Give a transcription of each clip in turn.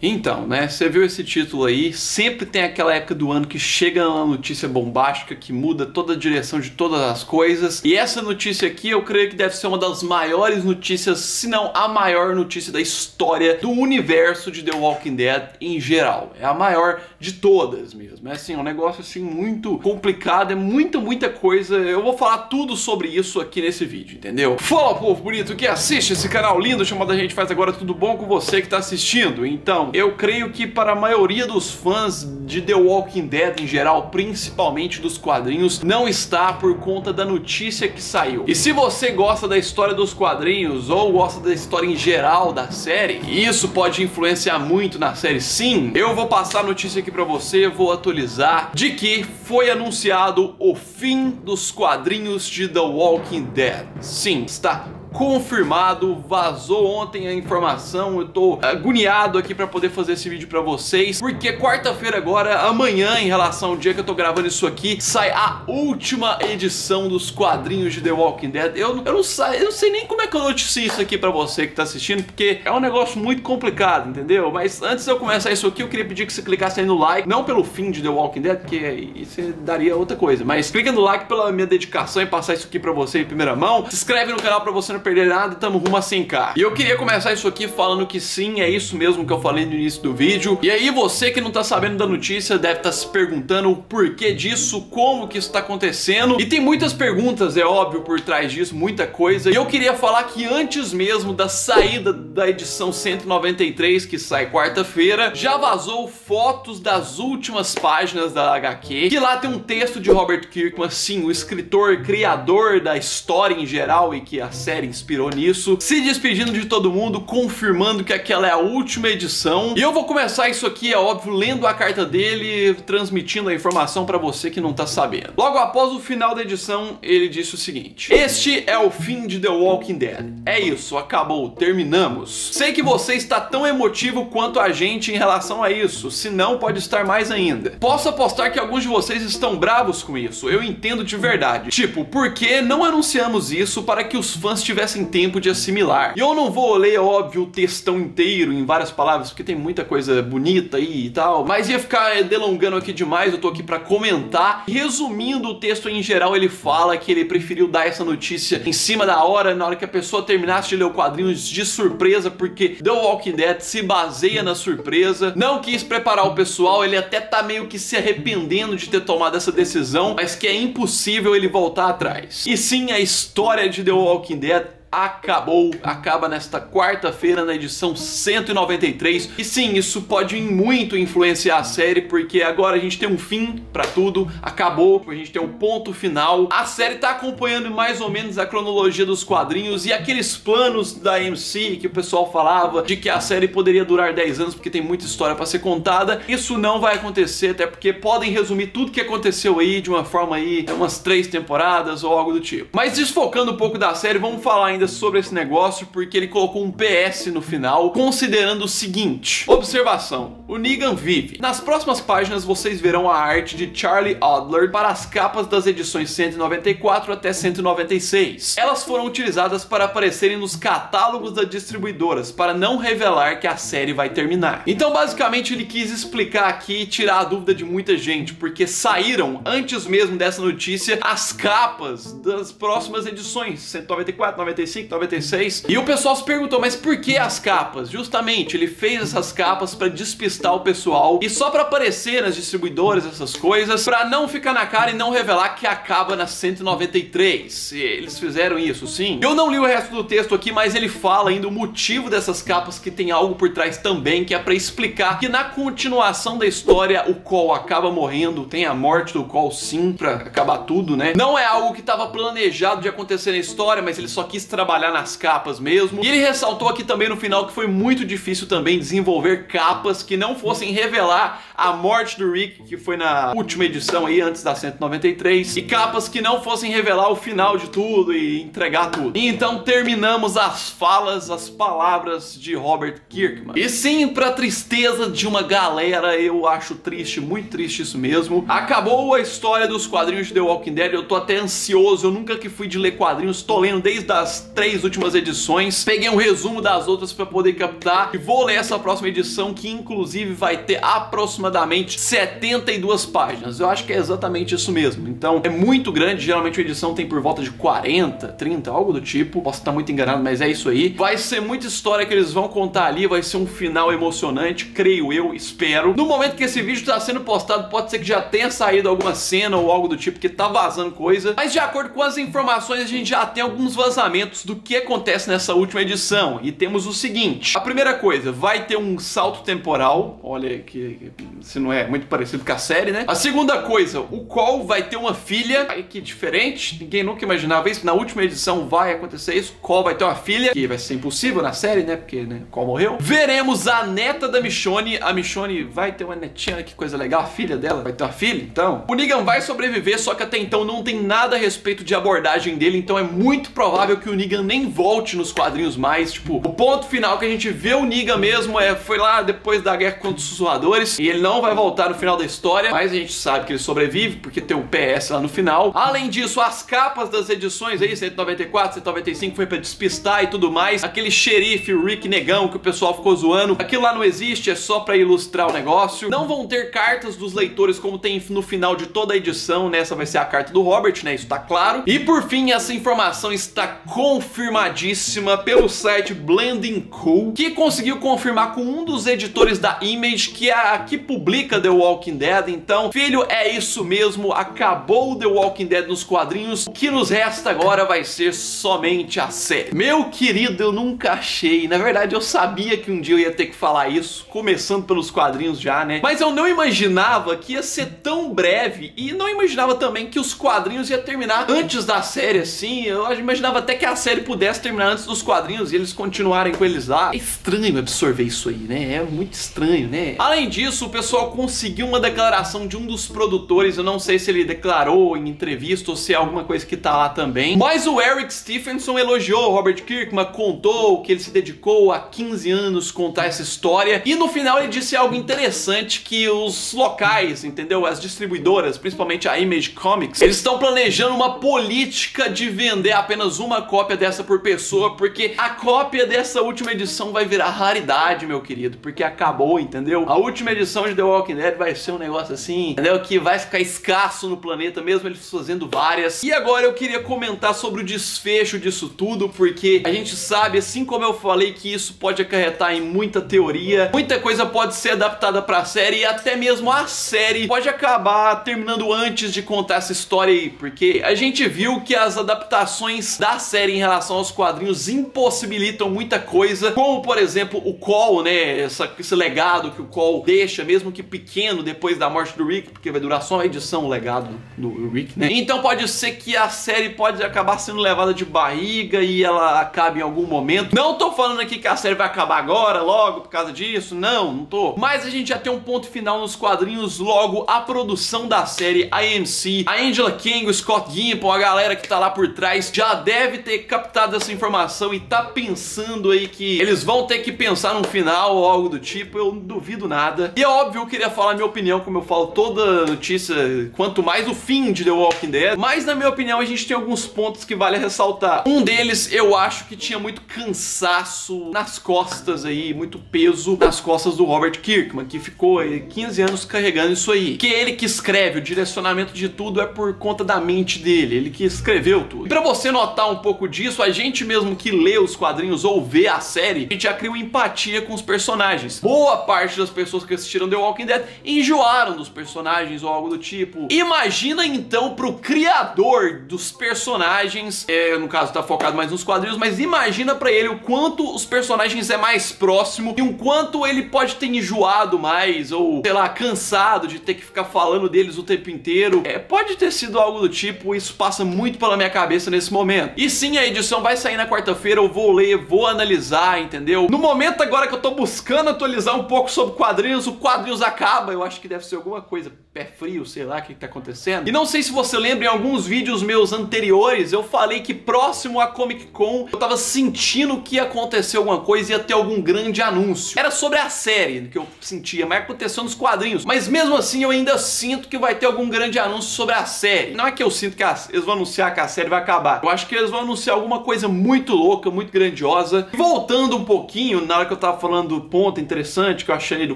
Então, né, você viu esse título aí, sempre tem aquela época do ano que chega uma notícia bombástica que muda toda a direção de todas as coisas. E essa notícia aqui eu creio que deve ser uma das maiores notícias, se não a maior notícia da história do universo de The Walking Dead em geral. É a maior de todas mesmo. É assim, um negócio assim muito complicado, é muita coisa. Eu vou falar tudo sobre isso aqui nesse vídeo, entendeu? Fala, povo bonito que assiste esse canal lindo chamado A Gente Faz Agora, tudo bom com você que tá assistindo? Então, eu creio que para a maioria dos fãs de The Walking Dead em geral, principalmente dos quadrinhos, não está por conta da notícia que saiu. E se você gosta da história dos quadrinhos ou gosta da história em geral da série, e isso pode influenciar muito na série, sim, eu vou passar a notícia aqui pra você, vou atualizar de que foi anunciado o fim dos quadrinhos de The Walking Dead. Sim, está confirmado, vazou ontem a informação. Eu tô agoniado aqui pra poder fazer esse vídeo pra vocês, porque quarta-feira agora, amanhã, em relação ao dia que eu tô gravando isso aqui, sai a última edição dos quadrinhos de The Walking Dead. Eu não sei nem como é que eu noticio isso aqui pra você que tá assistindo, porque é um negócio muito complicado, entendeu? Mas antes de eu começar isso aqui, eu queria pedir que você clicasse aí no like, não pelo fim de The Walking Dead, porque isso daria outra coisa, mas clica no like pela minha dedicação em passar isso aqui pra você em primeira mão. Se inscreve no canal pra você não perder nada, tamo rumo a 100k. E eu queria começar isso aqui falando que sim, é isso mesmo que eu falei no início do vídeo. E aí você que não tá sabendo da notícia deve estar se perguntando o porquê disso, como que isso tá acontecendo. E tem muitas perguntas, é óbvio, por trás disso, muita coisa. E eu queria falar que antes mesmo da saída da edição 193, que sai quarta-feira, já vazou fotos das últimas páginas da HQ, que lá tem um texto de Robert Kirkman, sim, o escritor, criador da história em geral e que a série inspirou nisso, se despedindo de todo mundo, confirmando que aquela é a última edição. E eu vou começar isso aqui, é óbvio, lendo a carta dele, transmitindo a informação pra você que não tá sabendo. Logo após o final da edição, ele disse o seguinte: este é o fim de The Walking Dead. É isso, acabou, terminamos. Sei que você está tão emotivo quanto a gente em relação a isso, se não pode estar mais ainda. Posso apostar que alguns de vocês estão bravos com isso, eu entendo de verdade. Tipo, por que não anunciamos isso para que os fãs tivessem tempo de assimilar? E eu não vou ler, óbvio, o textão inteiro em várias palavras, porque tem muita coisa bonita aí e tal, mas ia ficar delongando aqui demais. Eu tô aqui pra comentar. Resumindo o texto em geral, ele fala que ele preferiu dar essa notícia em cima da hora, na hora que a pessoa terminasse de ler o quadrinho, de surpresa, porque The Walking Dead se baseia na surpresa. Não quis preparar o pessoal, ele até tá meio que se arrependendo de ter tomado essa decisão, mas que é impossível ele voltar atrás. E sim, a história de The Walking Dead acaba nesta quarta-feira na edição 193. E sim, isso pode muito influenciar a série, porque agora a gente tem um fim pra tudo, acabou, a gente tem um ponto final. A série tá acompanhando mais ou menos a cronologia dos quadrinhos e aqueles planos da AMC que o pessoal falava de que a série poderia durar 10 anos porque tem muita história pra ser contada. Isso não vai acontecer, até porque podem resumir tudo que aconteceu aí de uma forma aí, umas 3 temporadas ou algo do tipo. Mas desfocando um pouco da série, vamos falar ainda sobre esse negócio, porque ele colocou um PS no final, considerando o seguinte: observação, o Negan vive. Nas próximas páginas vocês verão a arte de Charlie Adler para as capas das edições 194 até 196. Elas foram utilizadas para aparecerem nos catálogos das distribuidoras, para não revelar que a série vai terminar. Então basicamente ele quis explicar aqui e tirar a dúvida de muita gente, porque saíram, antes mesmo dessa notícia, as capas das próximas edições, 194, 95, 96. E o pessoal se perguntou, mas por que as capas? Justamente, ele fez essas capas pra despistar o pessoal e só pra aparecer nas distribuidoras, essas coisas, pra não ficar na cara e não revelar que acaba na 193. E eles fizeram isso, sim. Eu não li o resto do texto aqui, mas ele fala ainda o motivo dessas capas, que tem algo por trás também, que é pra explicar que na continuação da história o Cole acaba morrendo, tem a morte do Cole, sim, pra acabar tudo, né? Não é algo que tava planejado de acontecer na história, mas ele só quis trabalhar nas capas mesmo. E ele ressaltou aqui também no final que foi muito difícil também desenvolver capas que não fossem revelar a morte do Rick, que foi na última edição aí, antes da 193, e capas que não fossem revelar o final de tudo e entregar tudo. E então terminamos as falas, as palavras de Robert Kirkman. E sim, pra tristeza de uma galera, eu acho triste, muito triste isso mesmo, acabou a história dos quadrinhos de The Walking Dead. Eu tô até ansioso, eu nunca que fui de ler quadrinhos, tô lendo desde as 3 últimas edições. Peguei um resumo das outras para poder captar e vou ler essa próxima edição, que inclusive vai ter aproximadamente 72 páginas. Eu acho que é exatamente isso mesmo. Então é muito grande, geralmente a edição tem por volta de 40, 30, algo do tipo. Posso estar muito enganado, mas é isso aí. Vai ser muita história que eles vão contar ali, vai ser um final emocionante, creio eu, espero. No momento que esse vídeo está sendo postado, pode ser que já tenha saído alguma cena ou algo do tipo, que tá vazando coisa. Mas de acordo com as informações, a gente já tem alguns vazamentos do que acontece nessa última edição. E temos o seguinte: a primeira coisa, vai ter um salto temporal. Olha que se não é muito parecido com a série, né? A segunda coisa, o Cole vai ter uma filha. Ai, que diferente, ninguém nunca imaginava isso. Na última edição vai acontecer isso. Cole vai ter uma filha, que vai ser impossível na série, né? Porque, né, Cole morreu. Veremos a neta da Michonne. A Michonne vai ter uma netinha, que coisa legal. A filha dela vai ter uma filha, então. O Negan vai sobreviver, só que até então não tem nada a respeito de abordagem dele, então é muito provável que o Negan nem volte nos quadrinhos mais. Tipo, o ponto final que a gente vê o Negan mesmo foi lá depois da guerra contra os sussurradores, e ele não vai voltar no final da história, mas a gente sabe que ele sobrevive, porque tem um PS lá no final. Além disso, as capas das edições aí, 194, 195, foi pra despistar e tudo mais. Aquele xerife, o Rick Negão, que o pessoal ficou zoando, aquilo lá não existe, é só pra ilustrar o negócio. Não vão ter cartas dos leitores como tem no final de toda a edição, né? Essa vai ser a carta do Robert, né? Isso tá claro. E por fim, essa informação está confirmadíssima pelo site Blending Cool, que conseguiu confirmar com um dos editores da Image, que é a que publica The Walking Dead. Então, filho, é isso mesmo, acabou The Walking Dead nos quadrinhos. O que nos resta agora vai ser somente a série. Meu querido, eu nunca achei, na verdade eu sabia que um dia eu ia ter que falar isso, começando pelos quadrinhos já, né? Mas eu não imaginava que ia ser tão breve, e não imaginava também que os quadrinhos ia terminar antes da série, assim. Eu imaginava até que a série pudesse terminar antes dos quadrinhos e eles continuarem com eles lá. É estranho absorver isso aí, né? É muito estranho, né? Além disso, o pessoal conseguiu uma declaração de um dos produtores. Eu não sei se ele declarou em entrevista ou se é alguma coisa que tá lá também, mas o Eric Stephenson elogiou o Robert Kirkman, contou que ele se dedicou há 15 anos contar essa história, e no final ele disse algo interessante, que os locais, entendeu? As distribuidoras, principalmente a Image Comics, eles estão planejando uma política de vender apenas uma cópia dessa por pessoa, porque a cópia dessa última edição vai virar raridade, meu querido, porque acabou, entendeu? A última edição de The Walking Dead vai ser um negócio assim, entendeu? Que vai ficar escasso no planeta, mesmo eles fazendo várias. E agora eu queria comentar sobre o desfecho disso tudo, porque a gente sabe, assim como eu falei, que isso pode acarretar em muita teoria, muita coisa pode ser adaptada pra série, e até mesmo a série pode acabar terminando antes de contar essa história aí, porque a gente viu que as adaptações da série em relação aos quadrinhos impossibilitam muita coisa, como por exemplo o Cole, né, esse legado que o Cole deixa, mesmo que pequeno, depois da morte do Rick, porque vai durar só uma edição o legado do Rick, né? Então pode ser que a série pode acabar sendo levada de barriga e ela acabe em algum momento. Não tô falando aqui que a série vai acabar agora, logo, por causa disso, não tô. Mas a gente já tem um ponto final nos quadrinhos, logo a produção da série, a AMC, a Angela Kang, o Scott Gimple, a galera que tá lá por trás, já deve ter captado essa informação e tá pensando aí que eles vão ter que pensar num final ou algo do tipo. Eu não duvido nada. E é óbvio, eu queria falar a minha opinião, como eu falo toda notícia, quanto mais o fim de The Walking Dead, mas na minha opinião a gente tem alguns pontos que vale ressaltar. Um deles, eu acho que tinha muito cansaço nas costas aí, muito peso nas costas do Robert Kirkman, que ficou aí 15 anos carregando isso aí. Que ele que escreve, o direcionamento de tudo é por conta da mente dele, ele que escreveu tudo. E pra você notar um pouco disso, a gente mesmo que lê os quadrinhos ou vê a série, a gente já criou empatia com os personagens. Boa parte das pessoas que assistiram The Walking Dead enjoaram dos personagens ou algo do tipo. Imagina então pro criador dos personagens, no caso tá focado mais nos quadrinhos, mas imagina pra ele o quanto os personagens é mais próximo e o quanto ele pode ter enjoado mais, ou sei lá, cansado de ter que ficar falando deles o tempo inteiro. Pode ter sido algo do tipo, isso passa muito pela minha cabeça nesse momento. E sim, a edição vai sair na quarta-feira, eu vou ler, vou analisar, entendeu? No momento agora que eu tô buscando atualizar um pouco sobre quadrinhos, o quadrinhos acaba, eu acho que deve ser alguma coisa pé frio, sei lá o que tá acontecendo. E não sei se você lembra, em alguns vídeos meus anteriores, eu falei que próximo à Comic Con, eu tava sentindo que ia acontecer alguma coisa, ia ter algum grande anúncio. Era sobre a série que eu sentia, mas aconteceu nos quadrinhos. Mas mesmo assim, eu ainda sinto que vai ter algum grande anúncio sobre a série. Não é que eu sinto que eles vão anunciar que a série vai acabar. Eu acho que eles vão anunciar alguma coisa muito louca, muito grandiosa. E voltando um pouquinho, na hora que eu tava falando do ponto interessante que eu achei do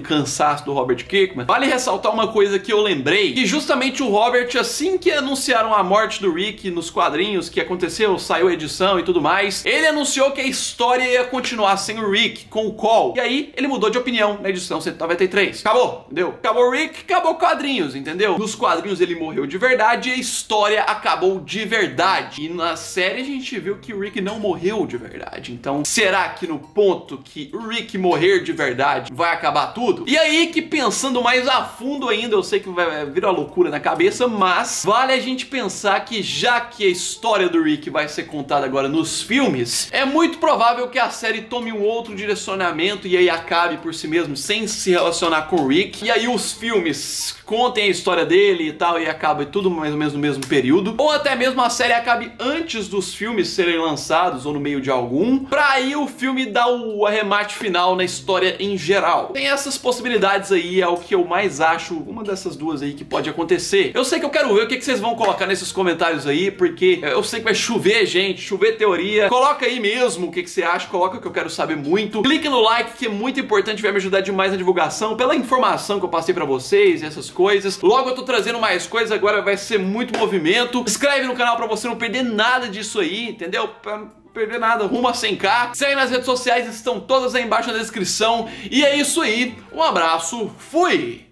cansaço do Robert Kirkman, vale ressaltar uma coisa que eu lembrei, que justamente o Robert, assim que anunciaram a morte do Rick nos quadrinhos, que aconteceu, saiu a edição e tudo mais, ele anunciou que a história ia continuar sem o Rick, com o Cole. E aí, ele mudou de opinião na edição 193. Acabou, entendeu? Acabou o Rick, acabou quadrinhos, entendeu? Nos quadrinhos ele morreu de verdade e a história acabou de verdade. E na série a gente viu que o Rick não morreu de verdade. Então, será que no ponto que o Rick morrer de verdade vai acabar tudo? E aí que, pensando mais a fundo ainda, eu sei que vai vir uma loucura na cabeça, mas vale a gente pensar que, já que a história do Rick vai ser contada agora nos filmes, é muito provável que a série tome um outro direcionamento e aí acabe por si mesmo, sem se relacionar com o Rick. E aí os filmes contem a história dele e tal, e acabe tudo mais ou menos no mesmo período. Ou até mesmo a série acabe antes dos filmes serem lançados, ou no meio de algum, pra aí o filme dar o arremate final na história em geral. Tem essas possibilidades aí, é o que eu mais acho, uma dessas duas aí que pode acontecer. Eu sei que eu quero ver o que vocês vão colocar nesses comentários aí, porque eu sei que vai chover, gente, chover teoria. Coloca aí mesmo o que você acha, coloca, que eu quero saber muito. Clique no like, que é muito importante, vai me ajudar demais na divulgação, pela informação que eu passei pra vocês e essas coisas. Logo eu tô trazendo mais coisas, agora vai ser muito movimento. Se inscreve no canal pra você não perder nada disso aí, entendeu? Pra não perder nada, rumo a 100k. Segue nas redes sociais, estão todas aí embaixo na descrição. E é isso aí, um abraço, fui!